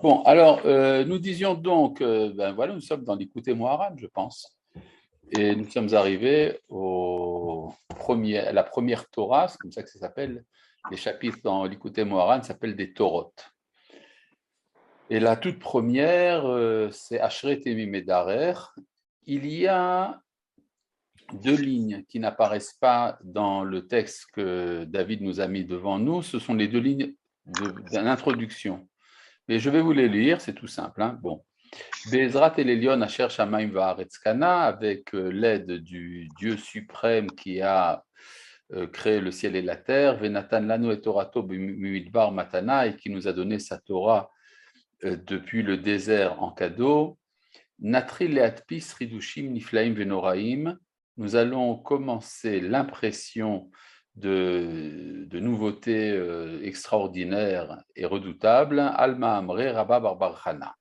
Bon, alors, nous disions donc, ben voilà, nous sommes dans l'Écoute Moharan, je pense, et nous sommes arrivés à la première Torah, c'est comme ça que ça s'appelle, les chapitres dans l'Écoute Moharan s'appellent des Torot. Et la toute première, c'est Ashret Medarer. Il y a deux lignes qui n'apparaissent pas dans le texte que David nous a mis devant nous, ce sont les deux lignes d'introduction. Mais je vais vous les lire, c'est tout simple. Hein. Bon. Bezrat El Elyon Asher Shamaim Va'aretz Kana, avec l'aide du Dieu suprême qui a créé le ciel et la terre, Venatan Lanu et Torato B'midbar Matana, et qui nous a donné sa Torah depuis le désert en cadeau. Natri Leatpis Ridushim Niflaim Venoraim, nous allons commencer l'impression de nouveautés extraordinaires et redoutables. Alma Amre Rabba Barbarchana.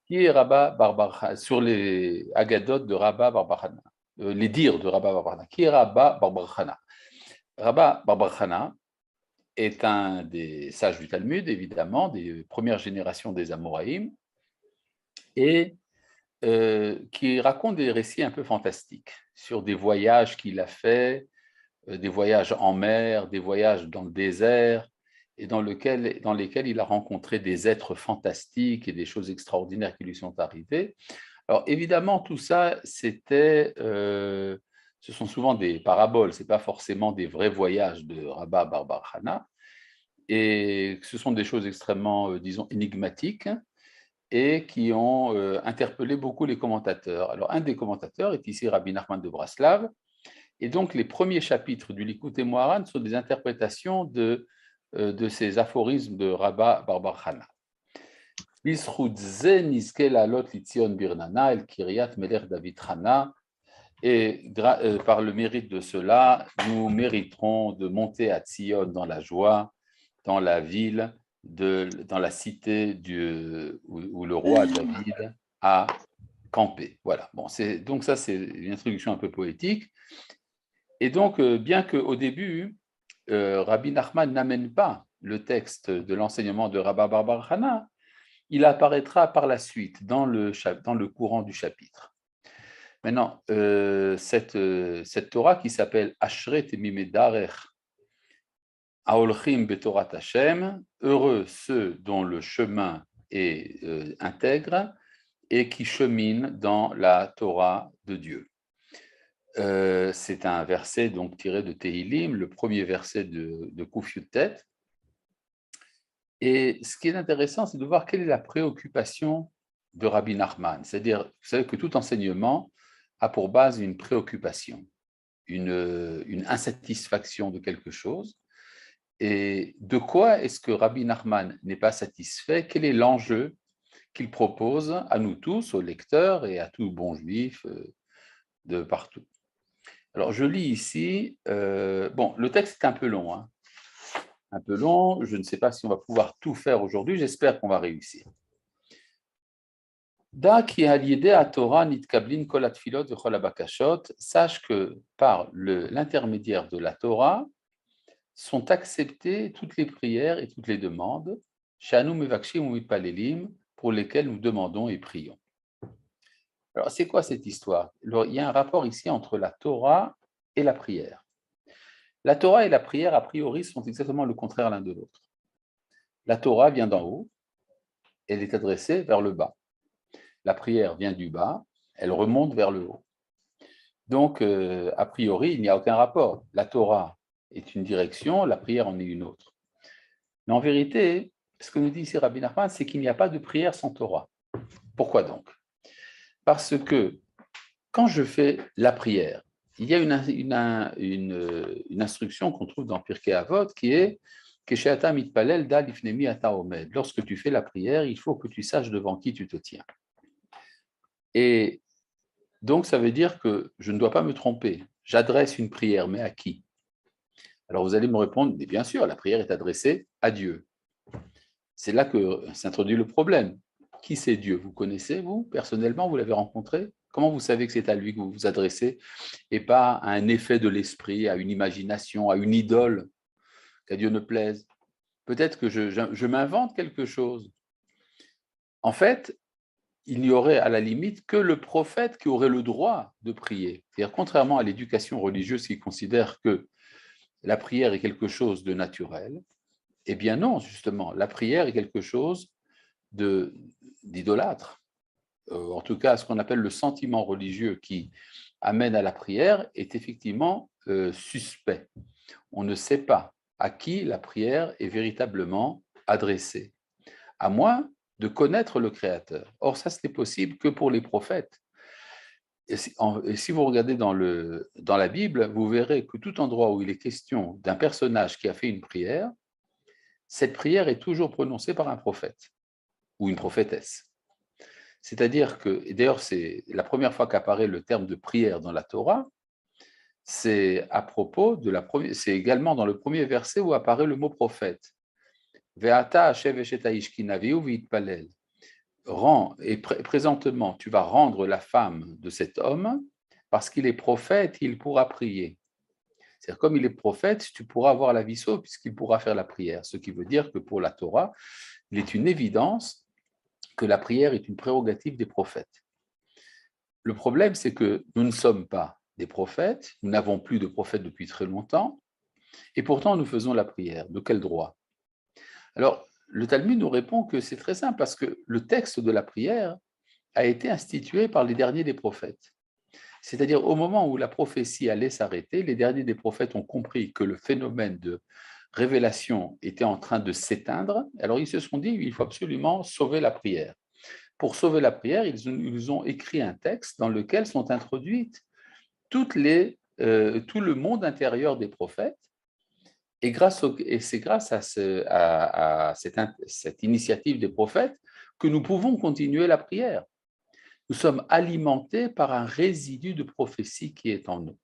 Qui est Rabba Barbarchana, sur les Agadot de Rabba Barbarchana, les dires de Rabba Barbarchana. Qui est Rabba Barbarchana? Rabba Barbarchana est un des sages du Talmud, évidemment, des premières générations des Amoraïm, et qui raconte des récits un peu fantastiques sur des voyages qu'il a faits, des voyages en mer, des voyages dans le désert, et dans lesquels il a rencontré des êtres fantastiques et des choses extraordinaires qui lui sont arrivées. Alors évidemment, tout ça, ce sont souvent des paraboles, ce n'est pas forcément des vrais voyages de Rabba Barbarchana, et ce sont des choses extrêmement, disons, énigmatiques, et qui ont interpellé beaucoup les commentateurs. Alors un des commentateurs est ici Rabbi Nachman de Braslav, et donc les premiers chapitres du Likutei Moharan sont des interprétations de ces aphorismes de Rabba Barbarchana. Et par le mérite de cela, nous mériterons de monter à Tzion dans la joie, dans la ville, dans la cité où le roi David a campé. Voilà. Bon, donc ça, c'est une introduction un peu poétique. Et donc, bien qu'au début, Rabbi Nachman n'amène pas le texte de l'enseignement de Rabba Barbarchana, il apparaîtra par la suite dans le courant du chapitre. Maintenant, cette Torah qui s'appelle Ashret Mimedarer Aolchim Betorat Hashem, heureux ceux dont le chemin est intègre et qui cheminent dans la Torah de Dieu. C'est un verset donc tiré de Tehilim, le premier verset de Kuf Yutet. Et ce qui est intéressant, c'est de voir quelle est la préoccupation de Rabbi Nachman. C'est-à-dire, vous savez que tout enseignement a pour base une préoccupation, une insatisfaction de quelque chose. Et de quoi est-ce que Rabbi Nachman n'est pas satisfait? Quel est l'enjeu qu'il propose à nous tous, aux lecteurs et à tout bon juif de partout? Alors, je lis ici, bon, le texte est un peu long, hein, un peu long, je ne sais pas si on va pouvoir tout faire aujourd'hui, j'espère qu'on va réussir. Sache que par l'intermédiaire de la Torah sont acceptées toutes les prières et toutes les demandes, pour lesquelles nous demandons et prions. Alors, c'est quoi cette histoire? Il y a un rapport ici entre la Torah et la prière. La Torah et la prière, a priori, sont exactement le contraire l'un de l'autre. La Torah vient d'en haut, elle est adressée vers le bas. La prière vient du bas, elle remonte vers le haut. Donc, a priori, il n'y a aucun rapport. La Torah est une direction, la prière en est une autre. Mais en vérité, ce que nous dit ici Rabbi Nachman, c'est qu'il n'y a pas de prière sans Torah. Pourquoi donc? Parce que quand je fais la prière, il y a une instruction qu'on trouve dans Pirkei Avot qui est lorsque tu fais la prière, il faut que tu saches devant qui tu te tiens. Et donc, ça veut dire que je ne dois pas me tromper. J'adresse une prière, mais à qui? Alors, vous allez me répondre, mais bien sûr, la prière est adressée à Dieu. C'est là que s'introduit le problème. Qui c'est Dieu? Vous connaissez, vous, personnellement? Vous l'avez rencontré? Comment vous savez que c'est à lui que vous vous adressez et pas à un effet de l'esprit, à une imagination, à une idole, qu'à Dieu ne plaise? Peut-être que je m'invente quelque chose. En fait, il n'y aurait à la limite que le prophète qui aurait le droit de prier. C'est-à-dire, contrairement à l'éducation religieuse qui considère que la prière est quelque chose de naturel, eh bien non, justement, la prière est quelque chose d'idolâtre. En tout cas, ce qu'on appelle le sentiment religieux qui amène à la prière est effectivement suspect. On ne sait pas à qui la prière est véritablement adressée, à moins de connaître le Créateur. Or, ça, ce n'est possible que pour les prophètes. Et si vous regardez dans la Bible, vous verrez que tout endroit où il est question d'un personnage qui a fait une prière, cette prière est toujours prononcée par un prophète ou une prophétesse. C'est-à-dire que, et d'ailleurs, c'est la première fois qu'apparaît le terme de prière dans la Torah, c'est à propos de c'est également dans le premier verset où apparaît le mot prophète. Ve'ata hashev eshet haishkinaviu v'yitpalel. Et présentement, tu vas rendre la femme de cet homme parce qu'il est prophète, il pourra prier. C'est-à-dire, comme il est prophète, tu pourras avoir la vie sauve puisqu'il pourra faire la prière. Ce qui veut dire que pour la Torah, il est une évidence que la prière est une prérogative des prophètes. Le problème, c'est que nous ne sommes pas des prophètes, nous n'avons plus de prophètes depuis très longtemps, et pourtant nous faisons la prière. De quel droit? Alors, le Talmud nous répond que c'est très simple, parce que le texte de la prière a été institué par les derniers des prophètes. C'est-à-dire, au moment où la prophétie allait s'arrêter, les derniers des prophètes ont compris que le phénomène de révélation était en train de s'éteindre, alors ils se sont dit, il faut absolument sauver la prière. Pour sauver la prière, ils ont écrit un texte dans lequel sont introduites tout le monde intérieur des prophètes, et c'est grâce à cette initiative des prophètes que nous pouvons continuer la prière. Nous sommes alimentés par un résidu de prophétie qui est en nous.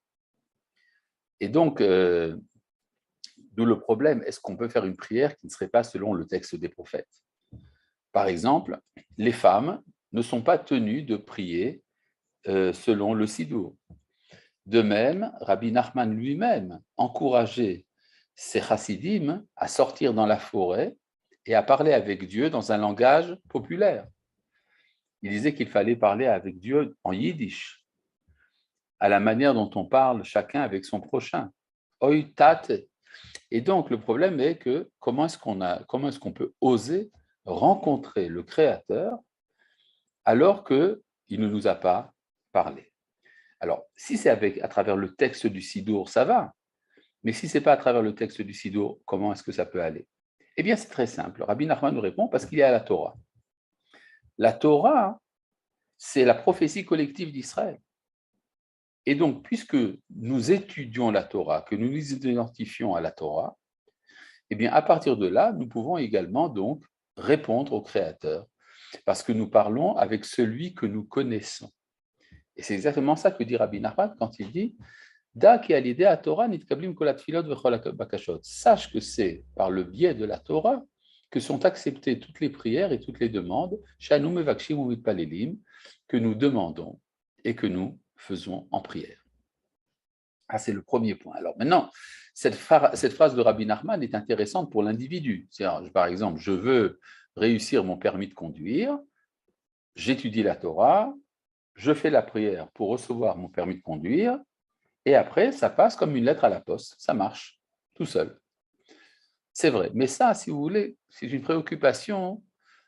Et donc, d'où le problème, est-ce qu'on peut faire une prière qui ne serait pas selon le texte des prophètes? Par exemple, les femmes ne sont pas tenues de prier selon le Sidour. De même, Rabbi Nachman lui-même encourageait ses chassidim à sortir dans la forêt et à parler avec Dieu dans un langage populaire. Il disait qu'il fallait parler avec Dieu en yiddish, à la manière dont on parle chacun avec son prochain. Oi tate. Et donc, le problème est que comment est-ce qu'on peut oser rencontrer le Créateur alors qu'il ne nous a pas parlé? Alors, si c'est à travers le texte du Sidour, ça va. Mais si ce n'est pas à travers le texte du Sidour, comment est-ce que ça peut aller? Eh bien, c'est très simple. Rabbi Nachman nous répond parce qu'il y a la Torah. La Torah, c'est la prophétie collective d'Israël. Et donc, puisque nous étudions la Torah, que nous nous identifions à la Torah, eh bien, à partir de là, nous pouvons également donc répondre au Créateur, parce que nous parlons avec celui que nous connaissons. Et c'est exactement ça que dit Rabbi Nachman quand il dit sache que c'est par le biais de la Torah que sont acceptées toutes les prières et toutes les demandes que nous demandons et que nous faisons en prière. Ah, c'est le premier point. Alors maintenant, cette phrase de Rabbi Nachman est intéressante pour l'individu. Par exemple, je veux réussir mon permis de conduire, j'étudie la Torah, je fais la prière pour recevoir mon permis de conduire, et après, ça passe comme une lettre à la poste. Ça marche, tout seul. C'est vrai. Mais ça, si vous voulez, c'est une préoccupation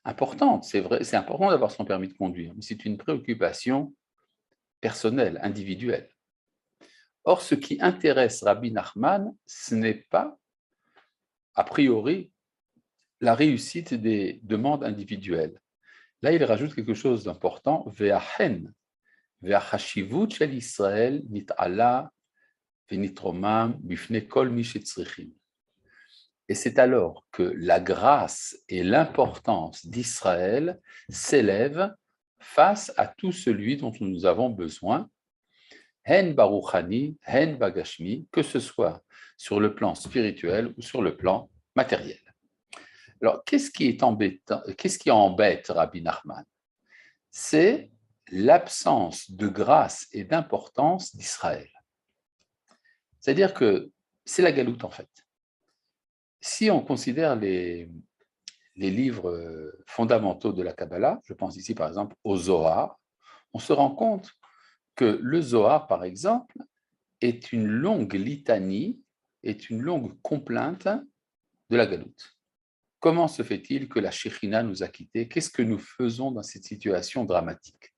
importante. C'est vrai, c'est important d'avoir son permis de conduire, mais c'est une préoccupation personnelle, individuelle. Or, ce qui intéresse Rabbi Nachman, ce n'est pas, a priori, la réussite des demandes individuelles. Là, il rajoute quelque chose d'important, ve'achen, ve'achashivut shel Israël nit'ala v'nitromam bifnei kol mi shetzrichim. Et c'est alors que la grâce et l'importance d'Israël s'élèvent face à tout celui dont nous avons besoin, hen baruchani, hen bagashmi, que ce soit sur le plan spirituel ou sur le plan matériel. Alors, qu'est-ce qui embête Rabbi Nachman? C'est l'absence de grâce et d'importance d'Israël. C'est-à-dire que c'est la galoute, en fait. Si on considère les livres fondamentaux de la Kabbalah, je pense ici par exemple au Zohar, on se rend compte que le Zohar, par exemple, est une longue litanie, est une longue complainte de la galoute. Comment se fait-il que la Shekhinah nous a quittés? Qu'est-ce que nous faisons dans cette situation dramatique?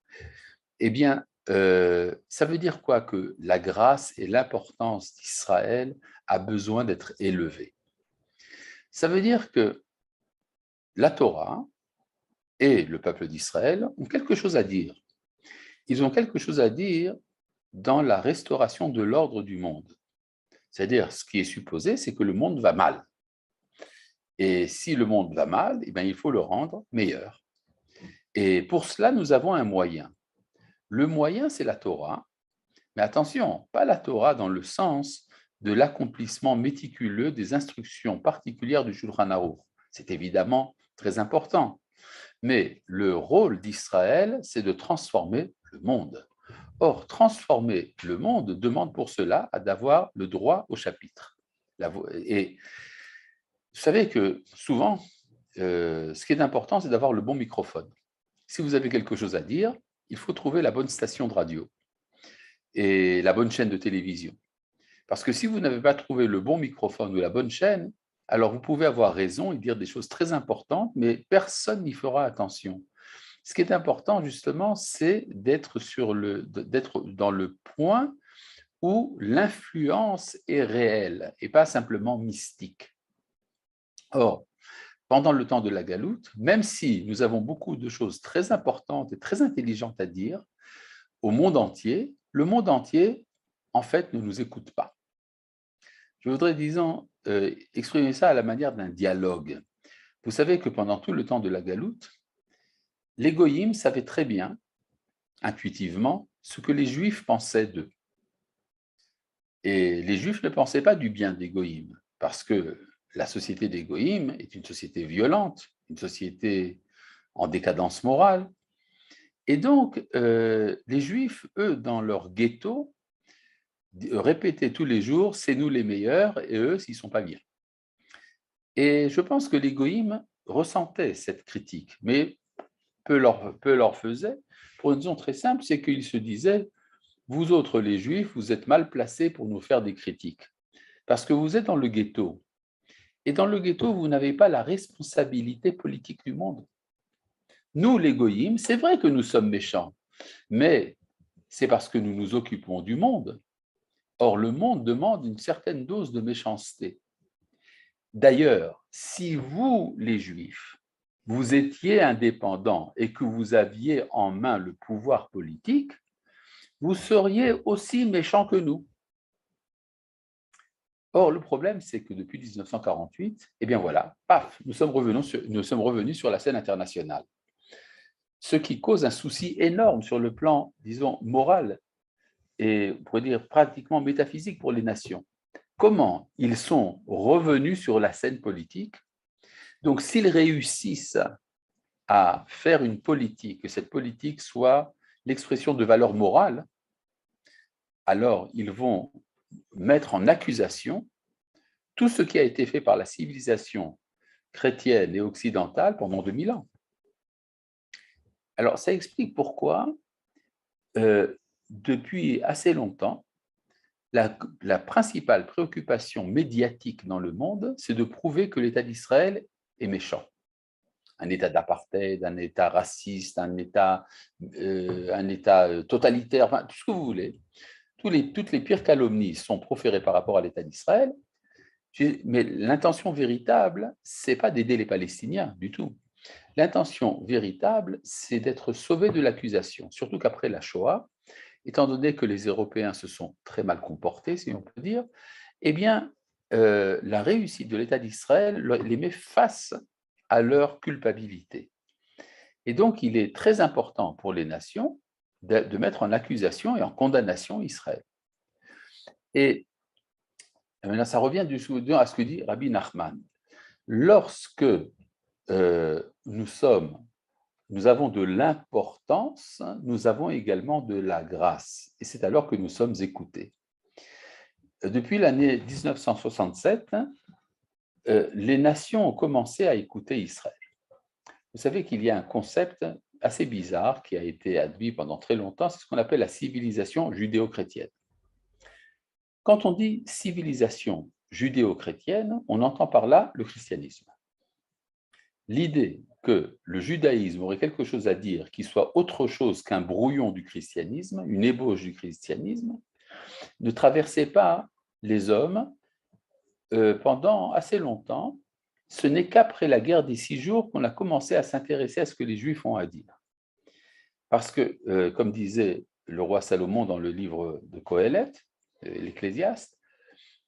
Eh bien, ça veut dire quoi? Que la grâce et l'importance d'Israël a besoin d'être élevée. Ça veut dire que la Torah et le peuple d'Israël ont quelque chose à dire. Ils ont quelque chose à dire dans la restauration de l'ordre du monde. C'est-à-dire, ce qui est supposé, c'est que le monde va mal. Et si le monde va mal, eh bien, il faut le rendre meilleur. Et pour cela, nous avons un moyen. Le moyen, c'est la Torah. Mais attention, pas la Torah dans le sens de l'accomplissement méticuleux des instructions particulières du Shulchan Aruch. C'est évidemment très important. Mais le rôle d'Israël, c'est de transformer le monde. Or, transformer le monde demande pour cela d'avoir le droit au chapitre. Et vous savez que souvent, ce qui est important, c'est d'avoir le bon microphone. Si vous avez quelque chose à dire, il faut trouver la bonne station de radio et la bonne chaîne de télévision. Parce que si vous n'avez pas trouvé le bon microphone ou la bonne chaîne, alors vous pouvez avoir raison et dire des choses très importantes, mais personne n'y fera attention. Ce qui est important, justement, c'est d'être dans le point où l'influence est réelle et pas simplement mystique. Or, pendant le temps de la galoute, même si nous avons beaucoup de choses très importantes et très intelligentes à dire au monde entier, le monde entier, en fait, ne nous écoute pas. Je voudrais, disons, exprimer ça à la manière d'un dialogue. Vous savez que pendant tout le temps de la galoute, les goyim savaient très bien, intuitivement, ce que les Juifs pensaient d'eux. Et les Juifs ne pensaient pas du bien des goyim, parce que la société des goyim est une société violente, une société en décadence morale. Et donc, les Juifs, eux, dans leur ghetto, répétaient tous les jours « c'est nous les meilleurs » et eux, s'ils ne sont pas bien. Et je pense que les goyim ressentaient cette critique, mais peu leur faisait, pour une raison très simple, c'est qu'ils se disaient « vous autres les Juifs, vous êtes mal placés pour nous faire des critiques, parce que vous êtes dans le ghetto. Et dans le ghetto, vous n'avez pas la responsabilité politique du monde. Nous, les goyim, c'est vrai que nous sommes méchants, mais c'est parce que nous nous occupons du monde. Or, le monde demande une certaine dose de méchanceté. D'ailleurs, si vous, les Juifs, vous étiez indépendants et que vous aviez en main le pouvoir politique, vous seriez aussi méchants que nous. Or, le problème, c'est que depuis 1948, eh bien voilà, paf, nous sommes revenus sur la scène internationale. Ce qui cause un souci énorme sur le plan, disons, moral et, on pourrait dire, pratiquement métaphysique pour les nations. Comment ils sont revenus sur la scène politique? Donc, s'ils réussissent à faire une politique, que cette politique soit l'expression de valeurs morales, alors ils vont mettre en accusation tout ce qui a été fait par la civilisation chrétienne et occidentale pendant 2000 ans. Alors, ça explique pourquoi, depuis assez longtemps, la principale préoccupation médiatique dans le monde, c'est de prouver que l'État d'Israël est méchant. Un État d'apartheid, un État raciste, un État totalitaire, enfin, tout ce que vous voulez. Toutes les pires calomnies sont proférées par rapport à l'État d'Israël, mais l'intention véritable, ce n'est pas d'aider les Palestiniens du tout. L'intention véritable, c'est d'être sauvé de l'accusation, surtout qu'après la Shoah, étant donné que les Européens se sont très mal comportés, si on peut dire, eh bien, la réussite de l'État d'Israël les met face à leur culpabilité. Et donc, il est très important pour les nations de mettre en accusation et en condamnation Israël. Et maintenant, ça revient à ce que dit Rabbi Nachman. Lorsque nous avons de l'importance, nous avons également de la grâce. Et c'est alors que nous sommes écoutés. Depuis l'année 1967, les nations ont commencé à écouter Israël. vous savez qu'il y a un concept assez bizarre qui a été admis pendant très longtemps, c'est ce qu'on appelle la civilisation judéo-chrétienne. Quand on dit civilisation judéo-chrétienne, on entend par là le christianisme. L'idée que le judaïsme aurait quelque chose à dire qui soit autre chose qu'un brouillon du christianisme, une ébauche du christianisme, ne traversait pas les hommes pendant assez longtemps. Ce n'est qu'après la guerre des 6 jours qu'on a commencé à s'intéresser à ce que les Juifs ont à dire. Parce que, comme disait le roi Salomon dans le livre de Qohélet, l'Ecclésiaste,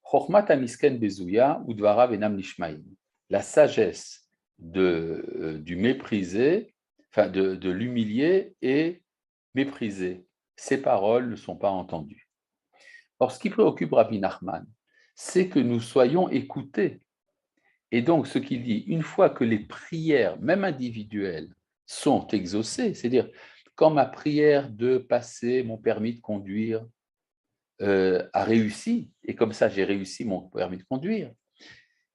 Chochmat hamisken bezouya udvarav enam nishmaim. La sagesse du méprisé, enfin de l'humilier est méprisée. Ses paroles ne sont pas entendues. Or, ce qui préoccupe Rabbi Nachman, c'est que nous soyons écoutés. Et donc, ce qu'il dit, une fois que les prières, même individuelles, sont exaucées, c'est-à-dire quand ma prière de passer mon permis de conduire a réussi, et comme ça j'ai réussi mon permis de conduire,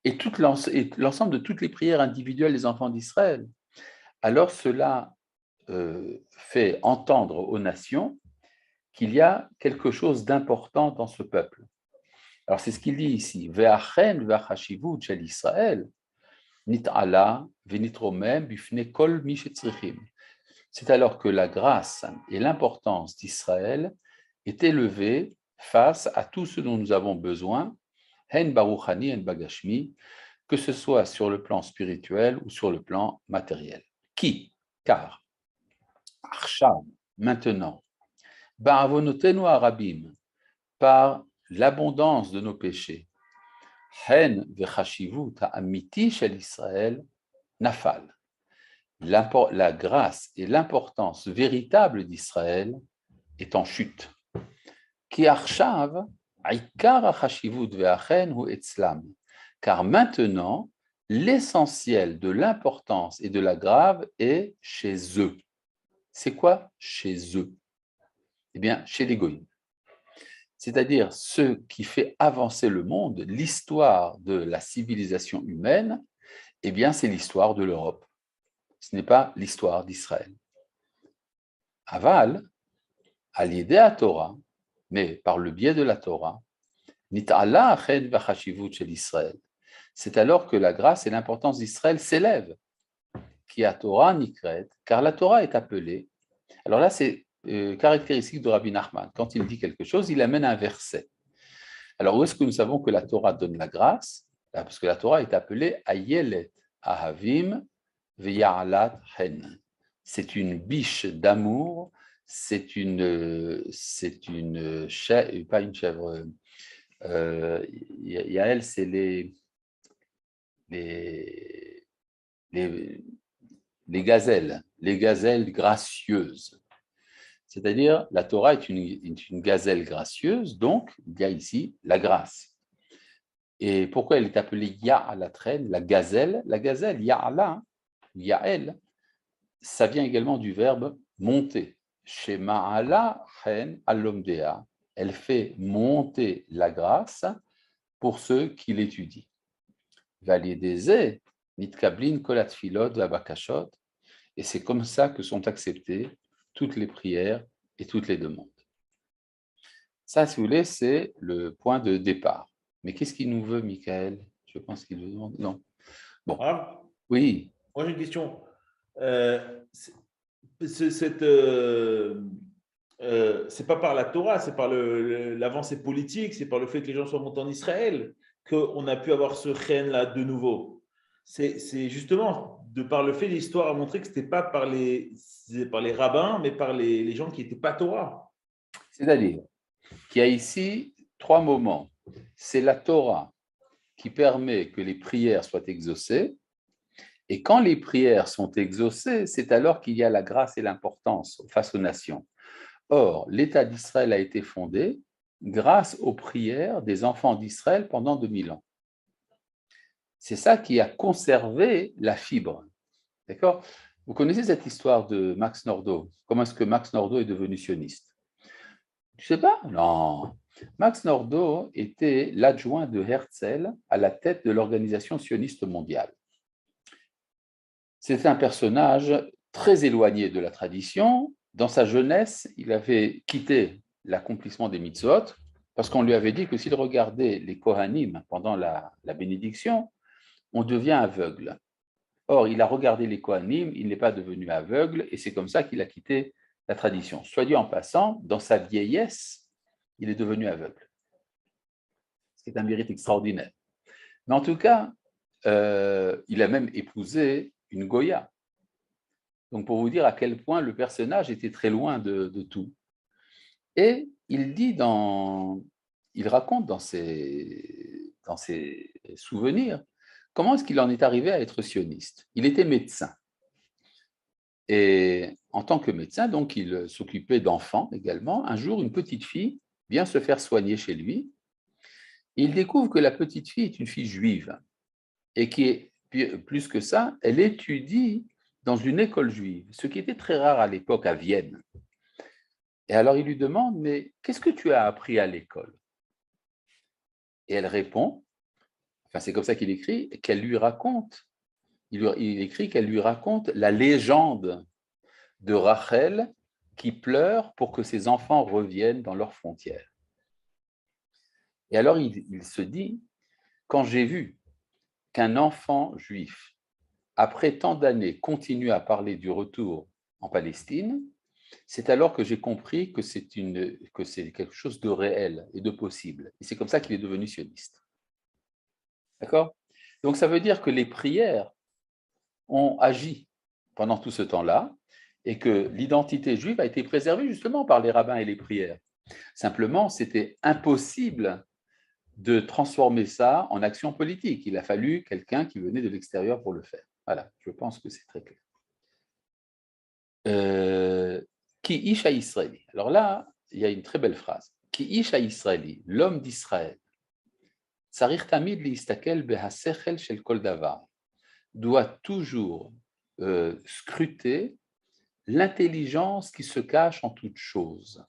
et l'ensemble de toutes les prières individuelles des enfants d'Israël, alors cela fait entendre aux nations qu'il y a quelque chose d'important dans ce peuple. Alors c'est ce qu'il dit ici, Ve'achen ve'achashivut shel Israël, nit'ala ve'nitromem bifne kol mi shetzrichim. C'est alors que la grâce et l'importance d'Israël est élevée face à tout ce dont nous avons besoin, hen baruchani, hen bagashmi, que ce soit sur le plan spirituel ou sur le plan matériel. Car, Arsham, maintenant, ba'avonotenu arabim, par l'abondance de nos péchés, hen vechashivut ha'amiti shel Israël, nafal. La grâce et l'importance véritable d'Israël est en chute. Car maintenant, l'essentiel de l'importance et de la grâce est chez eux. C'est quoi chez eux? Eh bien, chez les goïms. C'est-à-dire ce qui fait avancer le monde, l'histoire de la civilisation humaine, eh bien, c'est l'histoire de l'Europe. Ce n'est pas l'histoire d'Israël. Aval, à l'idée à Torah, mais par le biais de la Torah, c'est alors que la grâce et l'importance d'Israël s'élèvent, qui a Torah nikret, car la Torah est appelée. Alors là, c'est caractéristique de Rabbi Nachman. Quand il dit quelque chose, il amène un verset. Alors où est-ce que nous savons que la Torah donne la grâce? Parce que la Torah est appelée Ayelet Ahavim V'Ya'alat Hen. C'est une biche d'amour, c'est une chèvre, pas une chèvre, Yael, c'est les gazelles gracieuses. C'est-à-dire, la Torah est une gazelle gracieuse, donc il y a ici la grâce. Et pourquoi elle est appelée Ya'alatren, la gazelle? La gazelle, Ya'ala, Ya'el, ça vient également du verbe monter. Chez Ma'ala Chen Alomdea, elle fait monter la grâce pour ceux qui l'étudient. Valideze, Nitkablin Kolatfilot Vabakashot, et c'est comme ça que sont acceptées toutes les prières et toutes les demandes. Ça, si vous voulez, c'est le point de départ. Mais qu'est-ce qu'il nous veut, Michael? Je pense qu'il veut demander. Non. Bon. Ah, Oui. moi, j'ai une question. C'est pas par la Torah, c'est par l'avancée politique, c'est par le fait que les gens soient montés en Israël qu'on a pu avoir ce règne-là de nouveau. C'est justement de par le fait, l'histoire a montré que ce n'était pas par les rabbins, mais par les gens qui n'étaient pas Torah. C'est-à-dire qu'il y a ici 3 moments. C'est la Torah qui permet que les prières soient exaucées. Et quand les prières sont exaucées, c'est alors qu'il y a la grâce et l'importance face aux nations. Or, l'État d'Israël a été fondé grâce aux prières des enfants d'Israël pendant 2000 ans. C'est ça qui a conservé la fibre. D'accord? Vous connaissez cette histoire de Max Nordau? Comment est-ce que Max Nordau est devenu sioniste? Tu sais pas? Non. Max Nordau était l'adjoint de Herzl à la tête de l'organisation sioniste mondiale. C'est un personnage très éloigné de la tradition. Dans sa jeunesse, il avait quitté l'accomplissement des mitzvot parce qu'on lui avait dit que s'il regardait les Kohanim pendant la bénédiction, on devient aveugle. Or, il a regardé les Kohanim, il n'est pas devenu aveugle, et c'est comme ça qu'il a quitté la tradition. Soit dit en passant, dans sa vieillesse, il est devenu aveugle. C'est un mérite extraordinaire. Mais en tout cas, il a même épousé une Goya. Donc, pour vous dire à quel point le personnage était très loin de tout. Et il raconte dans ses souvenirs comment est-ce qu'il en est arrivé à être sioniste. Il était médecin. Et en tant que médecin, donc, il s'occupait d'enfants également. Un jour, une petite fille vient se faire soigner chez lui. Il découvre que la petite fille est une fille juive et qui est, plus que ça, elle étudie dans une école juive, ce qui était très rare à l'époque à Vienne. Et alors il lui demande, mais qu'est-ce que tu as appris à l'école? Et elle répond, enfin c'est comme ça qu'il écrit, qu'elle lui raconte, il écrit qu'elle lui raconte la légende de Rachel qui pleure pour que ses enfants reviennent dans leurs frontières. Et alors il se dit, quand j'ai vu qu'un enfant juif, après tant d'années, continue à parler du retour en Palestine, c'est alors que j'ai compris que c'est quelque chose de réel et de possible. Et c'est comme ça qu'il est devenu sioniste. D'accord? Donc ça veut dire que les prières ont agi pendant tout ce temps-là et que l'identité juive a été préservée justement par les rabbins et les prières. Simplement, c'était impossible de transformer ça en action politique. Il a fallu quelqu'un qui venait de l'extérieur pour le faire. Voilà, je pense que c'est très clair. Ki ish ha-Israëli. Alors là, il y a une très belle phrase. Ki ish ha-Israëli, l'homme d'Israël, tzarich tamid liistakel behasechel shel kol davar, doit toujours scruter l'intelligence qui se cache en toute chose.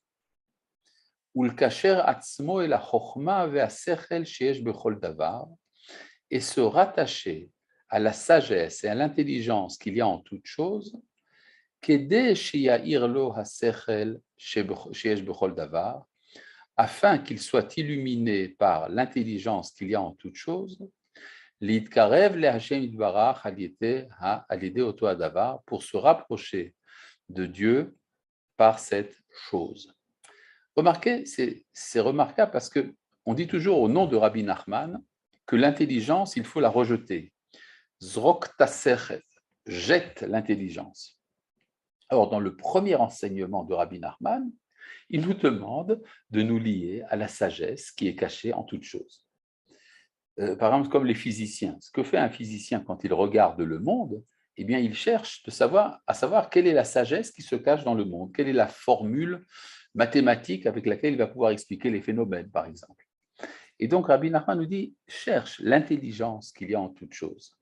Ulkacher atzmo el ha-chochma ve'asechel sheyesh bechol davar, et se rattacher à la sagesse et à l'intelligence qu'il y a en toute chose, afin qu'il soit illuminé par l'intelligence qu'il y a en toute chose, pour se rapprocher de Dieu par cette chose. Remarquez, c'est remarquable parce qu'on dit toujours au nom de Rabbi Nachman que l'intelligence, il faut la rejeter. Zrok tasechet, jette l'intelligence. Alors, dans le premier enseignement de Rabbi Nachman, il nous demande de nous lier à la sagesse qui est cachée en toute chose. Par exemple, comme les physiciens. Ce que fait un physicien quand il regarde le monde, eh bien, il cherche à savoir quelle est la sagesse qui se cache dans le monde, quelle est la formule mathématique avec laquelle il va pouvoir expliquer les phénomènes, par exemple. Et donc, Rabbi Nachman nous dit, cherche l'intelligence qu'il y a en toute chose.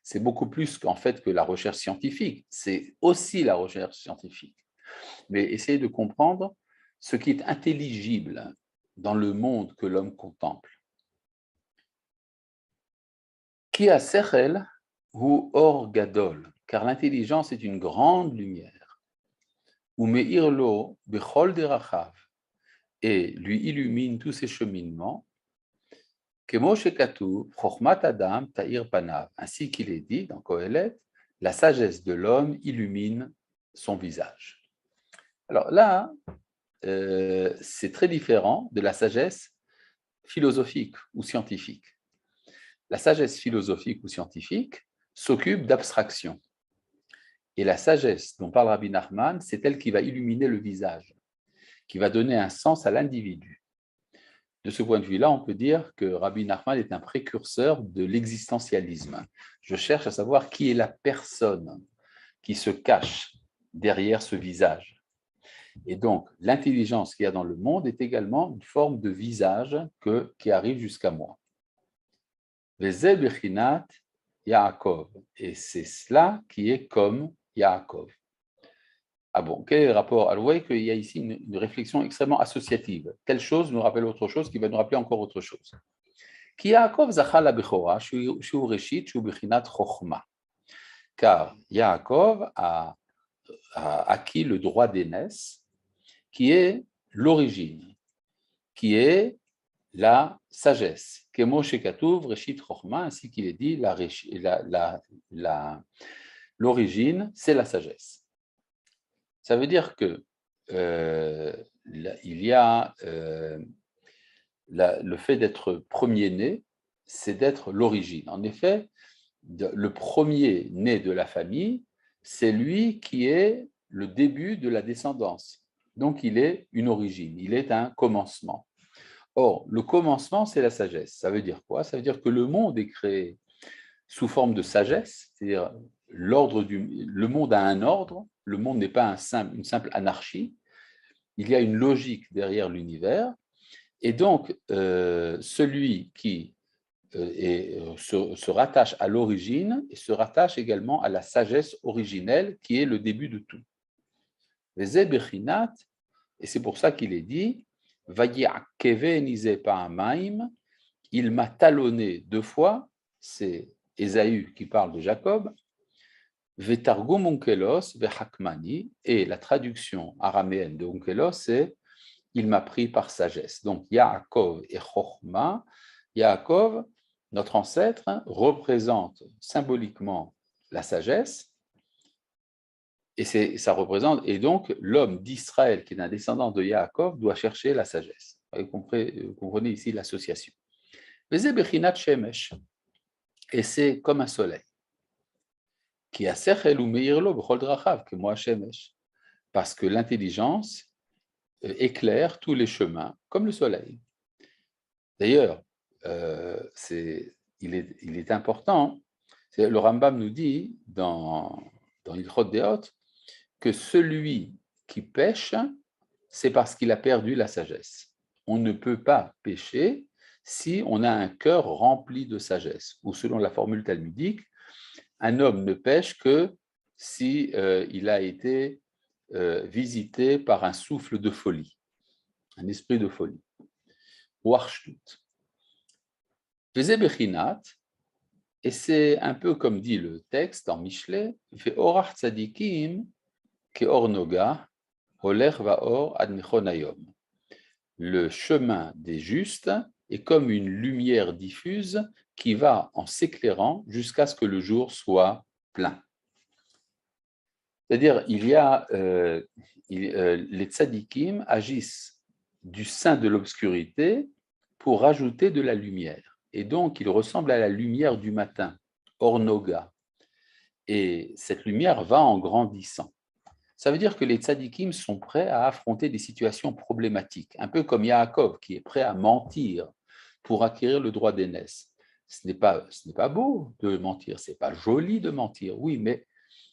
C'est beaucoup plus qu'en fait que la recherche scientifique, c'est aussi la recherche scientifique. Mais essayez de comprendre ce qui est intelligible dans le monde que l'homme contemple. Ki ha-sechel hu or gadol, car l'intelligence est une grande lumière. Ou me'ir lo bechol derachav, et lui illumine tous ses cheminements. Kemo shekatu chochmat adam ta'ir panav, ainsi qu'il est dit dans Kohelet, la sagesse de l'homme illumine son visage. Alors là, c'est très différent de la sagesse philosophique ou scientifique. La sagesse philosophique ou scientifique s'occupe d'abstraction. Et la sagesse dont parle Rabbi Nachman, c'est elle qui va illuminer le visage, qui va donner un sens à l'individu. De ce point de vue-là, on peut dire que Rabbi Nachman est un précurseur de l'existentialisme. Je cherche à savoir qui est la personne qui se cache derrière ce visage. Et donc, l'intelligence qu'il y a dans le monde est également une forme de visage qui arrive jusqu'à moi. Vezeh bechinat Yaakov. Et c'est cela qui est comme Yaakov. Ah bon, quel est le rapport? Alors, vous voyez qu'il y a ici une réflexion extrêmement associative. Telle chose nous rappelle autre chose qui va nous rappeler encore autre chose. Ki Yaakov zacha la bechora, shu reshit, shu bechinat chochma. car Yaakov a acquis le droit d'aînesse, qui est l'origine, qui est la sagesse. Kemo shekatuv reshit chokhma, ainsi qu'il est dit, l'origine, c'est la sagesse. Ça veut dire que il y a le fait d'être premier-né, c'est d'être l'origine. En effet, le premier-né de la famille, c'est lui qui est le début de la descendance. Donc, il est une origine, il est un commencement. Or, le commencement, c'est la sagesse. Ça veut dire quoi? Ça veut dire que le monde est créé sous forme de sagesse, c'est-à-dire le monde a un ordre, le monde n'est pas une simple anarchie, il y a une logique derrière l'univers, et donc celui qui se rattache à l'origine et se rattache également à la sagesse originelle qui est le début de tout. Et c'est pour ça qu'il est dit, il m'a talonné 2 fois, c'est Ésaü qui parle de Jacob, Vetargum onkelos vechakmani, et la traduction araméenne de onkelos, c'est il m'a pris par sagesse. Donc Yaakov et Chochma, Yaakov, notre ancêtre, représente symboliquement la sagesse, et ça représente, et donc l'homme d'Israël qui est un descendant de Yaakov doit chercher la sagesse. Vous comprenez ici l'association. Et c'est comme un soleil. Qui a sechel ou meirlo b'chol drachav, que moi shemesh, parce que l'intelligence éclaire tous les chemins comme le soleil. D'ailleurs, il est important, le Rambam nous dit dans Ilchot Deot que celui qui pêche, c'est parce qu'il a perdu la sagesse. On ne peut pas pécher si on a un cœur rempli de sagesse, ou selon la formule talmudique, un homme ne pêche que si il a été visité par un souffle de folie, un esprit de folie. Warshtut. Et c'est un peu comme dit le texte en Michelet, Ve'orach tzadikim ke'or noga, holer va'or ad mechon hayom. Le chemin des justes est comme une lumière diffuse qui va en s'éclairant jusqu'à ce que le jour soit plein. C'est-à-dire, les tzadikim agissent du sein de l'obscurité pour rajouter de la lumière. Et donc, ils ressemblent à la lumière du matin, ornoga. Et cette lumière va en grandissant. Ça veut dire que les tzadikim sont prêts à affronter des situations problématiques, un peu comme Yaakov, qui est prêt à mentir pour acquérir le droit d'aînesse. Ce n'est pas beau de mentir, ce n'est pas joli de mentir, oui, mais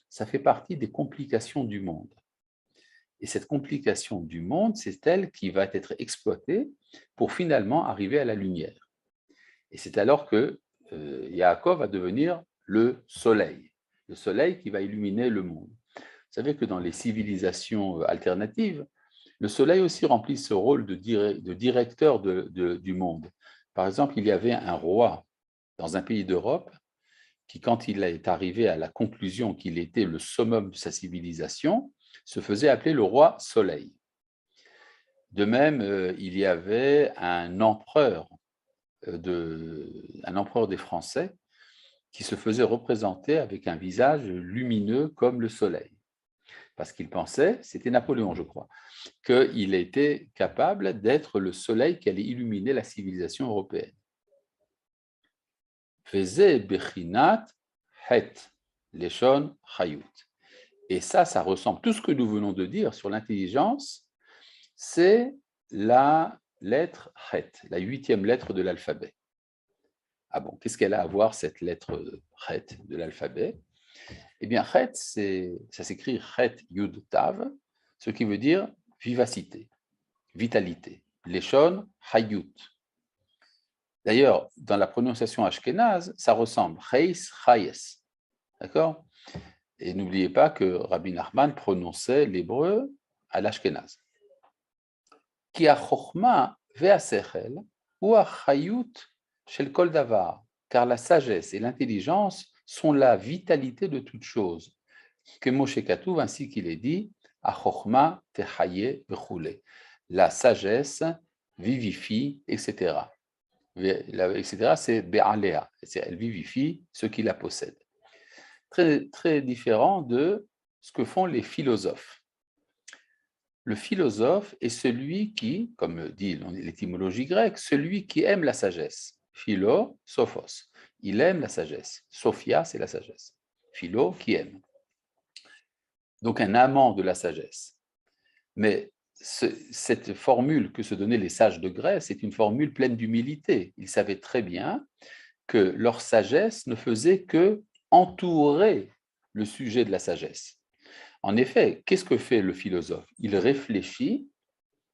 ça fait partie des complications du monde. Et cette complication du monde, c'est elle qui va être exploitée pour finalement arriver à la lumière. Et c'est alors que Yaakov va devenir le soleil qui va illuminer le monde. Vous savez que dans les civilisations alternatives, le soleil aussi remplit ce rôle de directeur du monde. Par exemple, il y avait un roi dans un pays d'Europe qui, quand il est arrivé à la conclusion qu'il était le summum de sa civilisation, se faisait appeler le roi Soleil. De même, il y avait un empereur des Français qui se faisait représenter avec un visage lumineux comme le soleil. Parce qu'il pensait, c'était Napoléon, je crois, qu'il était capable d'être le soleil qui allait illuminer la civilisation européenne. Faisait Bechinat Het, Leshon Chayut. Et ça ressemble. Tout ce que nous venons de dire sur l'intelligence, c'est la lettre Het, la 8e lettre de l'alphabet. Ah bon, qu'est-ce qu'elle a à voir, cette lettre Het de l'alphabet? Eh bien, Het, ça s'écrit Het Yud Tav, ce qui veut dire vivacité, vitalité. Leshon Hayut. D'ailleurs, dans la prononciation ashkénaze, ça ressemble. Cheis Chayes. D'accord? Et n'oubliez pas que Rabbi Nachman prononçait l'hébreu à l'ashkénaze. Ki ha-chokhma ve'asechel ou ha-chayut shel kol davar. Car la sagesse et l'intelligence sont la vitalité de toute chose. Que Moshe Katouv, ainsi qu'il est dit, Achochma techaye bechule. La sagesse vivifie, etc. Etc. C'est be'alea, elle vivifie ceux qui la possèdent. Très, très différent de ce que font les philosophes. Le philosophe est celui qui, comme dit l'étymologie grecque, celui qui aime la sagesse. Philo, sophos. Il aime la sagesse. Sophia, c'est la sagesse. Philo, qui aime. Donc un amant de la sagesse. Mais cette formule que se donnaient les sages de Grèce est une formule pleine d'humilité. Ils savaient très bien que leur sagesse ne faisait que entourer le sujet de la sagesse. En effet, qu'est-ce que fait le philosophe? Il réfléchit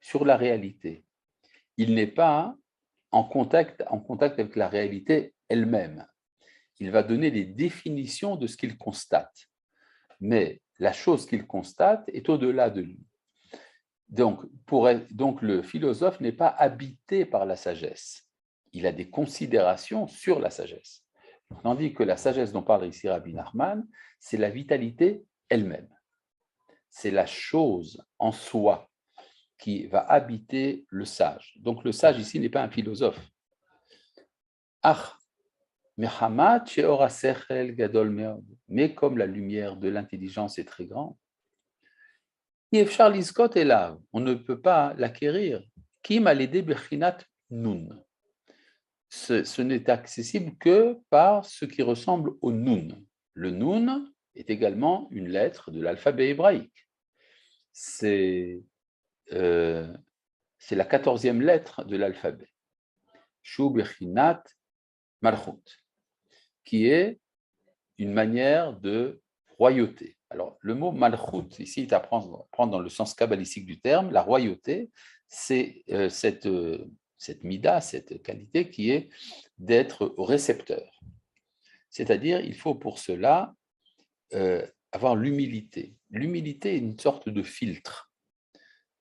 sur la réalité. Il n'est pas en contact avec la réalité elle-même. Il va donner les définitions de ce qu'il constate. Mais la chose qu'il constate est au-delà de lui. Donc le philosophe n'est pas habité par la sagesse. Il a des considérations sur la sagesse. Tandis que la sagesse dont parle ici Rabbi Nachman, c'est la vitalité elle-même. C'est la chose en soi qui va habiter le sage. Donc le sage ici n'est pas un philosophe. Mais comme la lumière de l'intelligence est très grande, on ne peut pas l'acquérir. Ce n'est accessible que par ce qui ressemble au nun. Le nun est également une lettre de l'alphabet hébraïque. C'est la 14e lettre de l'alphabet. Shu bechinat malchut, qui est une manière de royauté. Alors, le mot malchut, ici, il prend dans le sens kabbalistique du terme, la royauté, c'est cette mida, cette qualité qui est d'être récepteur. C'est-à-dire, il faut pour cela avoir l'humilité. L'humilité est une sorte de filtre.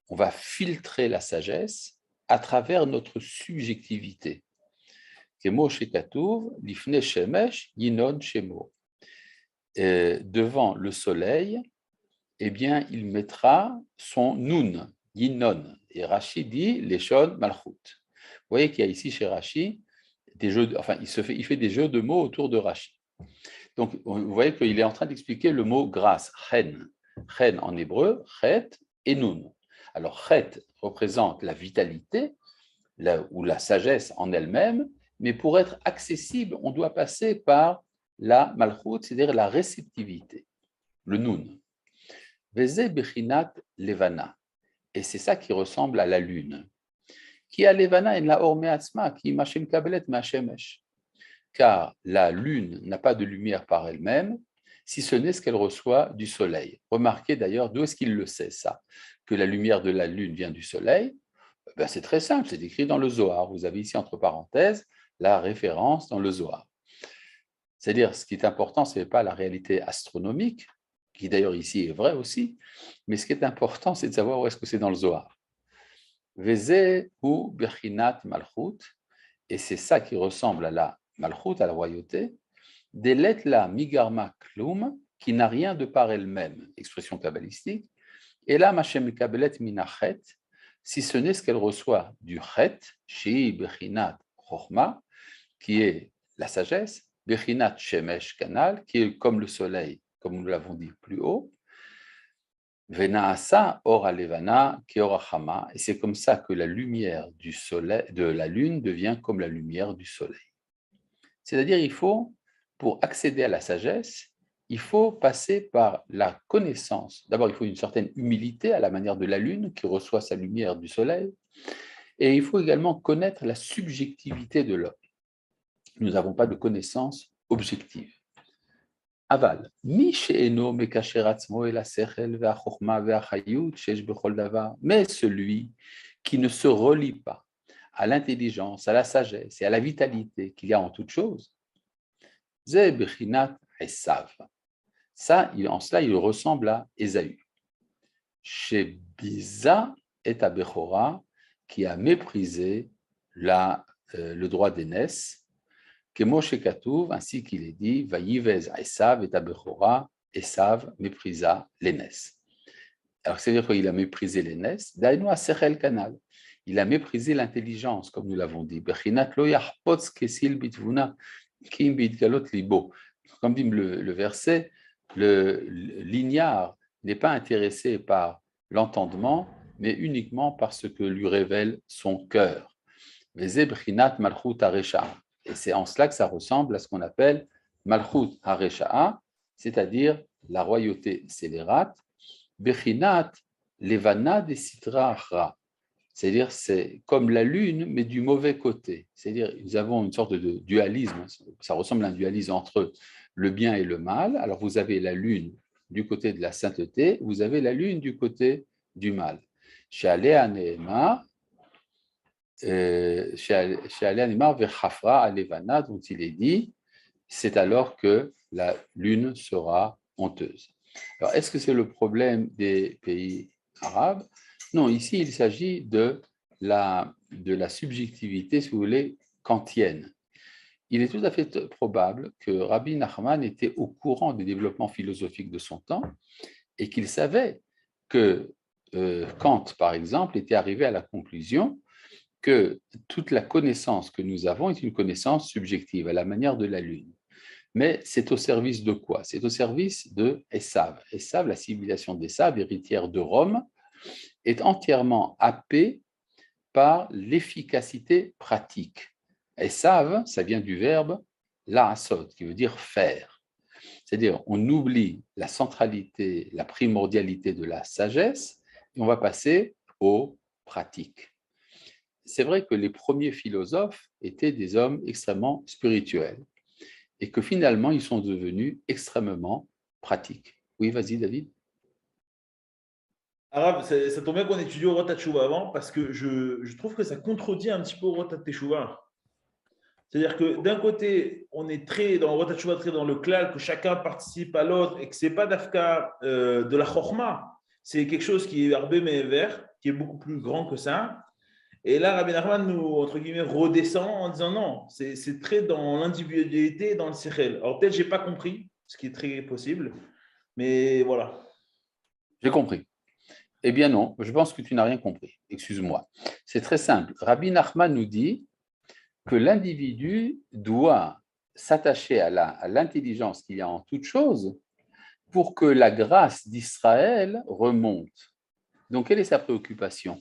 On va filtrer la sagesse à travers notre subjectivité. Kemo shekatuv, lifne shemesh, yinon shemo. Devant le soleil, eh bien, il mettra son nun, yinon. Et Rashi dit leshon malchut. Vous voyez qu'il y a ici chez Rashi des jeux, il fait des jeux de mots autour de Rashi. Donc, vous voyez qu'il est en train d'expliquer le mot grâce, chen. Chen en hébreu, chet et nun. Alors, chet représente la vitalité ou la sagesse en elle-même, mais pour être accessible, on doit passer par la malchut, c'est-à-dire la réceptivité, le nun. Veze bechinat levana. Et c'est ça qui ressemble à la lune. Qui a levana en la or me'atzma, qui mashem kabelet ma'shemesh. Car la lune n'a pas de lumière par elle-même, si ce n'est ce qu'elle reçoit du soleil. Remarquez d'ailleurs, d'où est-ce qu'il le sait ça? Que la lumière de la lune vient du soleil? Ben, c'est très simple, c'est écrit dans le Zohar. Vous avez ici entre parenthèses la référence dans le Zohar. C'est-à-dire, ce qui est important, ce n'est pas la réalité astronomique, qui d'ailleurs ici est vraie aussi, mais ce qui est important, c'est de savoir où est-ce que c'est dans le Zohar. Veze ou Bechinat Malchut, et c'est ça qui ressemble à la Malchut, à la royauté, Delet la Migarma Klum, qui n'a rien de par elle-même, expression kabbalistique, et là, Machem Kabelet Minachet, si ce n'est ce qu'elle reçoit du Chet, Shi Bechinat Chochma, qui est la sagesse, Bechinat Shemesh Kanal, qui est comme le soleil, comme nous l'avons dit plus haut, Venaasa Or Alevana Keorachama, et c'est comme ça que la lumière du soleil, de la lune devient comme la lumière du soleil. C'est-à-dire, il faut, pour accéder à la sagesse, il faut passer par la connaissance. D'abord, il faut une certaine humilité à la manière de la lune qui reçoit sa lumière du soleil, et il faut également connaître la subjectivité de l'homme. Nous n'avons pas de connaissance objective. Aval. Mais celui qui ne se relie pas à l'intelligence, à la sagesse et à la vitalité qu'il y a en toute chose, ça, en cela, il ressemble à Ésaü. Chez Biza et à Bechora, qui a méprisé le droit d'aînesse, Moshe Katouv, ainsi qu'il est dit, Vayivez Esav et Abechora, Esav méprisa l'aînesse. Alors, c'est-à-dire qu'il a méprisé l'aînesse, Daïnoa Sechel Kanal. Il a méprisé l'intelligence, comme nous l'avons dit. Bechinat lo yachpotz kesil bitvuna, kim bitgalot libo. Comme dit le verset, l'ignare n'est pas intéressé par l'entendement, mais uniquement par ce que lui révèle son cœur. Veze bechinat malchut haresha'a. Et c'est en cela que ça ressemble à ce qu'on appelle malchut haresha'a, c'est-à-dire la royauté scélérate, bechinat levana de sitra achra. C'est-à-dire, c'est comme la lune, mais du mauvais côté. C'est-à-dire, nous avons une sorte de dualisme, ça ressemble à un dualisme entre le bien et le mal. Alors, vous avez la lune du côté de la sainteté, vous avez la lune du côté du mal. Chez Aléa Nehemar, Vechafra Alevana, dont il est dit, c'est alors que la lune sera honteuse. Alors, est-ce que c'est le problème des pays arabes? Non, ici, il s'agit de la subjectivité, si vous voulez, kantienne. Il est tout à fait probable que Rabbi Nachman était au courant des développements philosophiques de son temps et qu'il savait que Kant, par exemple, était arrivé à la conclusion que toute la connaissance que nous avons est une connaissance subjective, à la manière de la Lune. Mais c'est au service de quoi? C'est au service de Esav. Esav, la civilisation d'Esav, héritière de Rome, est entièrement happée par l'efficacité pratique. Esav, ça vient du verbe la'asot, qui veut dire faire. C'est-à-dire, on oublie la centralité, la primordialité de la sagesse, et on va passer aux pratiques. C'est vrai que les premiers philosophes étaient des hommes extrêmement spirituels, et que finalement, ils sont devenus extrêmement pratiques. Oui, vas-y, David. Arabe, ça tombe bien qu'on étudie au Rotat Teshuva avant, parce que je trouve que ça contredit un petit peu au Rotat Teshuva. C'est-à-dire que d'un côté, on est très dans le Rotat Teshuva, très dans le klal, que chacun participe à l'autre, et que ce n'est pas d'afka de la chorma, c'est quelque chose qui est arbé mais vert, qui est beaucoup plus grand que ça. Et là, Rabbi Nachman nous, entre guillemets, redescend en disant non, c'est très dans l'individualité, dans le sechel. Alors peut-être que je n'ai pas compris, ce qui est très possible, mais voilà. J'ai compris. Eh bien non, je pense que tu n'as rien compris. Excuse-moi. C'est très simple. Rabbi Nachman nous dit que l'individu doit s'attacher à l'intelligence qu'il y a en toute chose pour que la grâce d'Israël remonte. Donc, quelle est sa préoccupation?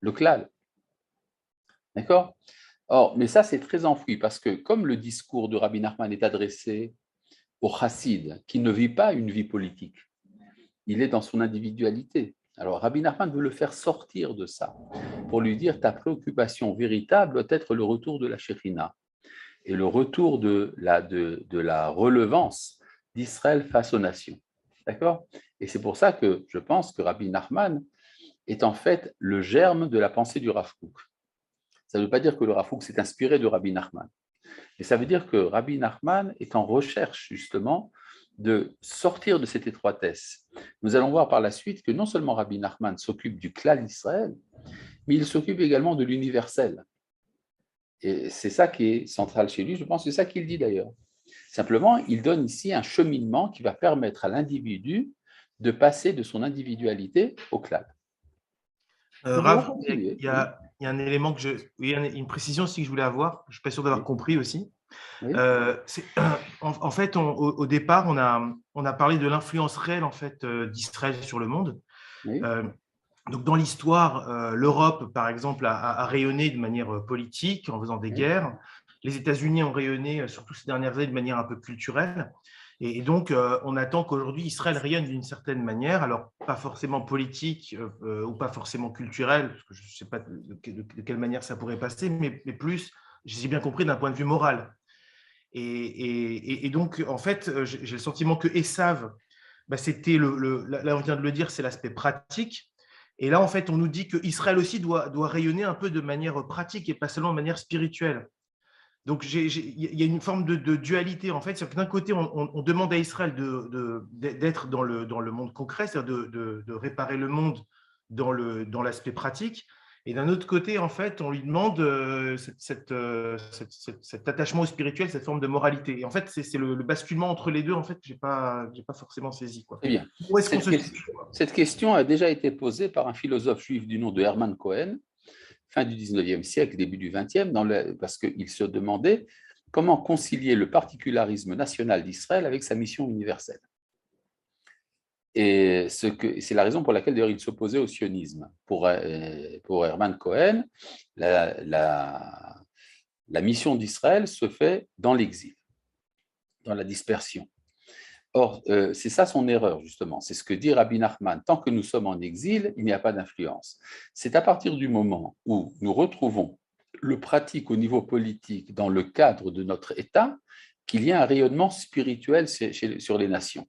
Le klal. D'accord? Or, mais ça, c'est très enfoui parce que comme le discours de Rabbi Nachman est adressé au chassid qui ne vit pas une vie politique, il est dans son individualité. Alors, Rabbi Nachman veut le faire sortir de ça pour lui dire ta préoccupation véritable doit être le retour de la Shekhinah et le retour de la relevance d'Israël face aux nations. D'accord? Et c'est pour ça que je pense que Rabbi Nachman est en fait le germe de la pensée du Rav Kook. Ça ne veut pas dire que le Rav Kook s'est inspiré de Rabbi Nachman, mais ça veut dire que Rabbi Nachman est en recherche justement de sortir de cette étroitesse. Nous allons voir par la suite que non seulement Rabbi Nachman s'occupe du klal d'Israël, mais il s'occupe également de l'universel. Et c'est ça qui est central chez lui, je pense que c'est ça qu'il dit d'ailleurs. Simplement, il donne ici un cheminement qui va permettre à l'individu de passer de son individualité au klal. Rav, il y a un élément une précision aussi que je voulais avoir, je ne suis pas sûr d'avoir compris aussi. Oui. En fait, au départ, on a parlé de l'influence réelle en fait, d'Israël sur le monde. Oui. Donc, dans l'histoire, l'Europe, par exemple, a rayonné de manière politique en faisant des guerres. Les États-Unis ont rayonné, surtout ces dernières années, de manière un peu culturelle. Et donc, on attend qu'aujourd'hui, Israël rayonne d'une certaine manière, alors pas forcément politique ou pas forcément culturelle, parce que je ne sais pas de quelle manière ça pourrait passer, mais plus, j'ai bien compris, d'un point de vue moral. Et donc, en fait, j'ai le sentiment que Esav, c'était, là on vient de le dire, c'est l'aspect pratique. Et là, en fait, on nous dit qu'Israël aussi doit rayonner un peu de manière pratique et pas seulement de manière spirituelle. Donc, il y a une forme de dualité, en fait. C'est que d'un côté, on demande à Israël d'être dans le monde concret, c'est-à-dire de réparer le monde dans l'aspect pratique. Et d'un autre côté, en fait, on lui demande cet attachement au spirituel, cette forme de moralité. Et en fait, c'est le basculement entre les deux, en fait, que je n'ai pas forcément saisi, quoi. Très bien. Où est-ce qu'on se situe, quoi? Cette question a déjà été posée par un philosophe juif du nom de Hermann Cohen, fin du 19e siècle, début du 20e, parce qu'il se demandait comment concilier le particularisme national d'Israël avec sa mission universelle. Et c'est la raison pour laquelle d'ailleurs il s'opposait au sionisme. Pour Hermann Cohen, la mission d'Israël se fait dans l'exil, dans la dispersion. Or, c'est ça son erreur, justement. C'est ce que dit Rabbi Nachman. Tant que nous sommes en exil, il n'y a pas d'influence. C'est à partir du moment où nous retrouvons le pratique au niveau politique dans le cadre de notre État qu'il y a un rayonnement spirituel sur les nations.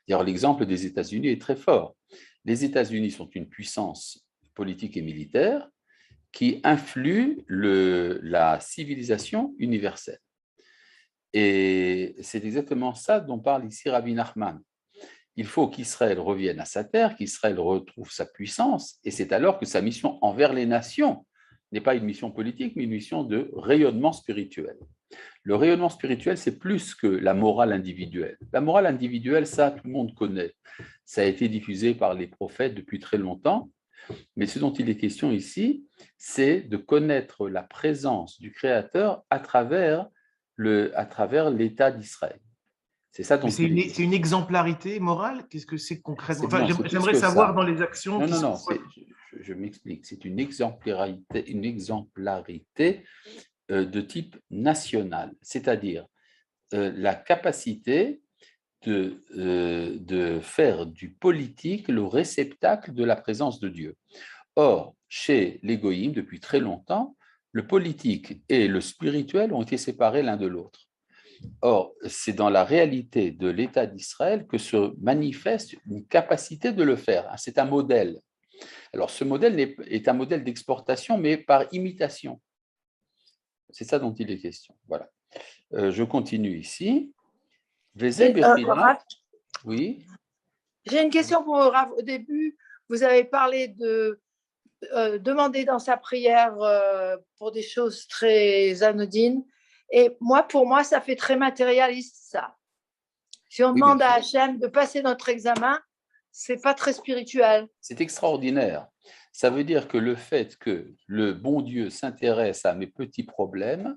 D'ailleurs, l'exemple des États-Unis est très fort. Les États-Unis sont une puissance politique et militaire qui influe la civilisation universelle. Et c'est exactement ça dont parle ici Rabbi Nachman. Il faut qu'Israël revienne à sa terre, qu'Israël retrouve sa puissance, et c'est alors que sa mission envers les nations n'est pas une mission politique, mais une mission de rayonnement spirituel. Le rayonnement spirituel, c'est plus que la morale individuelle. La morale individuelle, ça, tout le monde connaît. Ça a été diffusé par les prophètes depuis très longtemps. Mais ce dont il est question ici, c'est de connaître la présence du Créateur à travers l'État d'Israël. C'est ça dont c'est une exemplarité morale? Qu'est-ce que c'est concrètement? Enfin, j'aimerais savoir dans les actions. Non, je m'explique. C'est une exemplarité de type national, c'est-à-dire la capacité de faire du politique le réceptacle de la présence de Dieu. Or, chez les goïms, depuis très longtemps, le politique et le spirituel ont été séparés l'un de l'autre. Or, c'est dans la réalité de l'État d'Israël que se manifeste une capacité de le faire. C'est un modèle. Alors, ce modèle est un modèle d'exportation, mais par imitation. C'est ça dont il est question. Voilà. Je continue ici. Oui. J'ai une question pour Rav. Au début, vous avez parlé de demander dans sa prière pour des choses très anodines. Et pour moi, ça fait très matérialiste, ça. Si on demande à Hachem de passer notre examen, c'est pas très spirituel. C'est extraordinaire. Ça veut dire que le fait que le bon Dieu s'intéresse à mes petits problèmes,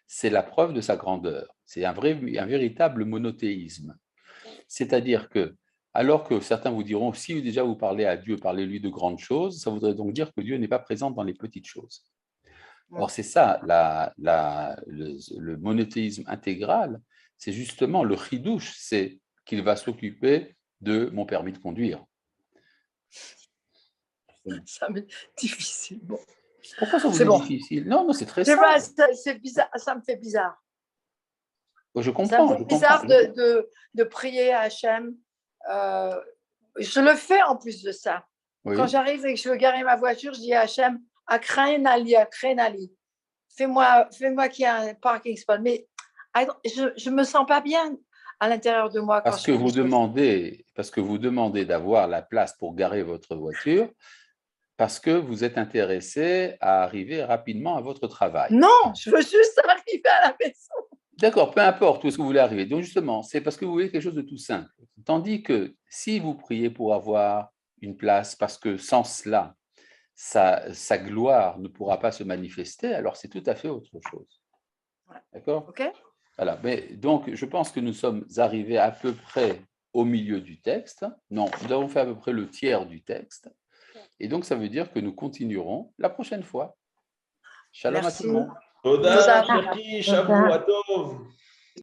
c'est la preuve de sa grandeur. C'est un véritable monothéisme. C'est-à-dire que, alors que certains vous diront, si déjà vous parlez à Dieu, parlez-lui de grandes choses, ça voudrait donc dire que Dieu n'est pas présent dans les petites choses. Or, c'est ça, le monothéisme intégral, c'est justement le chidouche, c'est qu'il va s'occuper de mon permis de conduire. Ça m'est difficile. Bon. Pourquoi ça vous est difficile? Non, c'est très simple. C'est bizarre, ça me fait bizarre. Je comprends. Ça me fait bizarre de prier à Hachem. Je le fais en plus de ça. Oui. Quand j'arrive et que je veux garer ma voiture, je dis à Hachem, Akrenali, fais-moi qu'il y ait un parking spot. Mais je ne me sens pas bien à l'intérieur de moi. Parce que vous demandez d'avoir la place pour garer votre voiture, parce que vous êtes intéressé à arriver rapidement à votre travail. Non, je veux juste arriver à la maison. D'accord, peu importe où est-ce que vous voulez arriver. Donc justement, c'est parce que vous voulez quelque chose de tout simple. Tandis que si vous priez pour avoir une place, parce que sans cela, sa gloire ne pourra pas se manifester, alors c'est tout à fait autre chose. D'accord ? Ok. Voilà. Mais donc, je pense que nous sommes arrivés à peu près au milieu du texte. Non, nous avons fait à peu près le tiers du texte. Et donc, ça veut dire que nous continuerons la prochaine fois. Shalom à tout le monde. Toda, Cherki, Shavu Atov.